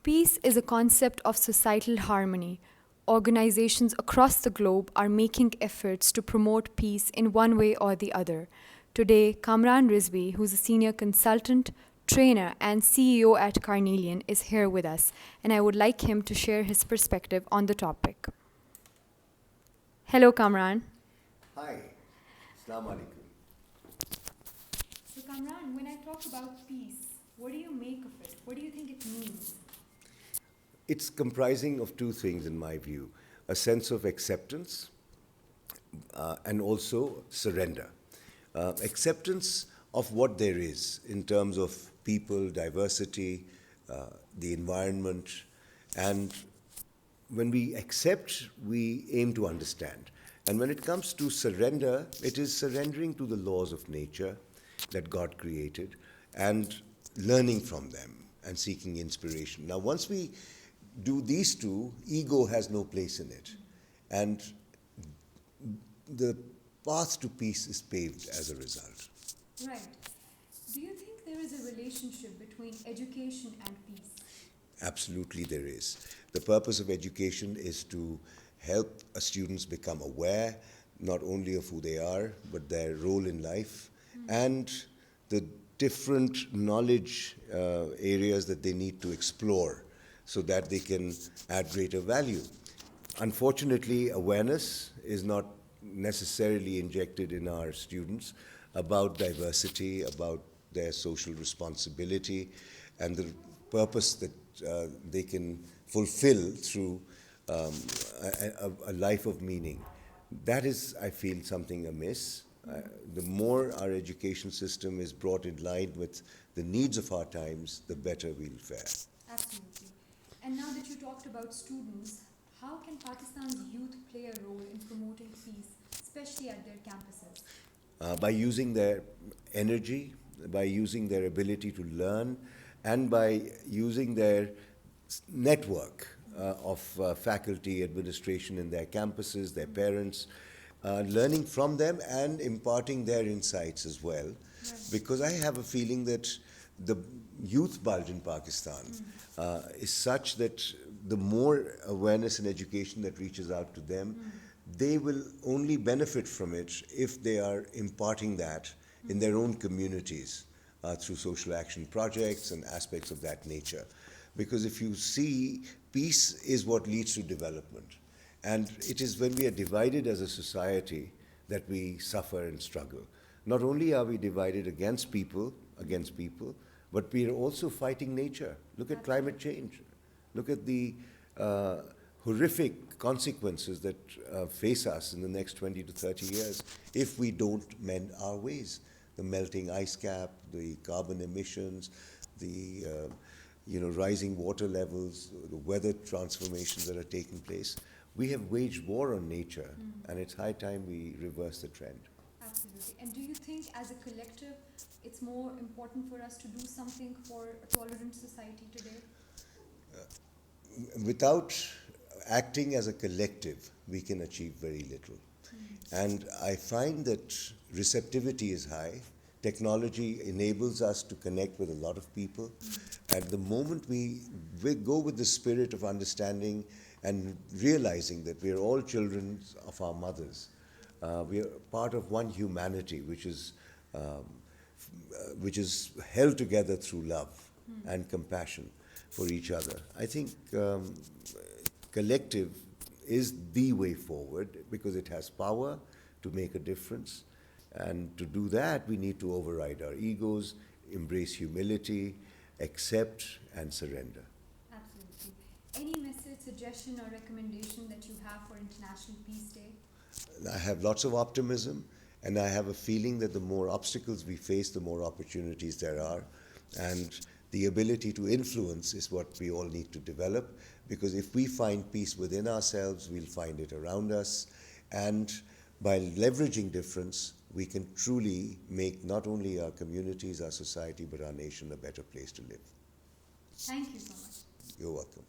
Peace is a concept of societal harmony. Organizations across the globe are making efforts to promote peace in one way or the other. Today, Kamran Rizvi, who's a senior consultant, trainer, and CEO at Carnelian, is here with us, and I would like him to share his perspective on the topic. Hello, Kamran. Hi, Assalamu alaikum. So, Kamran, when I talk about peace, what do you make of it? What do you think it means? It's comprising of two things in my view, a sense of acceptance and also surrender. Acceptance of what there is in terms of people, diversity, the environment, and when we accept, we aim to understand. And when it comes to surrender, it is surrendering to the laws of nature that God created and learning from them and seeking inspiration. Now, once we do these two, ego has no place in it. And the path to peace is paved as a result. Right. Do you think there is a relationship between education and peace? Absolutely, there is. The purpose of education is to help students become aware not only of who they are, but their role in life and the different knowledge areas that they need to explore so that they can add greater value. Unfortunately, awareness is not necessarily injected in our students about diversity, about their social responsibility, and the purpose that they can fulfill through a life of meaning. That is, I feel, something amiss. The more our education system is brought in line with the needs of our times, the better we'll fare. Absolutely. And now that you talked about students, how can Pakistan's youth play a role in promoting peace, especially at their campuses? By using their energy, by using their ability to learn, and by using their network of faculty, administration in their campuses, their parents, learning from them and imparting their insights as well. Right. Because I have a feeling that the youth bulge in Pakistan is such that the more awareness and education that reaches out to them, they will only benefit from it if they are imparting that in their own communities through social action projects and aspects of that nature. Because if you see, peace is what leads to development. And it is when we are divided as a society that we suffer and struggle. Not only are we divided against people, but we are also fighting nature. Look at climate change. Look at the horrific consequences that face us in the next 20 to 30 years if we don't mend our ways. The melting ice cap, the carbon emissions, the rising water levels, the weather transformations that are taking place. We have waged war on nature, and it's high time we reverse the trend. Absolutely. And do you think as a collective, it's more important for us to do something for a tolerant society today? Without acting as a collective, we can achieve very little. And I find that receptivity is high. Technology enables us to connect with a lot of people. At the moment we go with the spirit of understanding and realizing that we are all children of our mothers. We are part of one humanity, which is held together through love and compassion for each other. I think collective is the way forward because it has power to make a difference. And to do that, we need to override our egos, embrace humility, accept and surrender. Absolutely. Any message, suggestion, or recommendation that you have for International Peace Day? I have lots of optimism, and I have a feeling that the more obstacles we face, the more opportunities there are. And the ability to influence is what we all need to develop, because if we find peace within ourselves, we'll find it around us. And by leveraging difference, we can truly make not only our communities, our society, but our nation a better place to live. Thank you so much. You're welcome.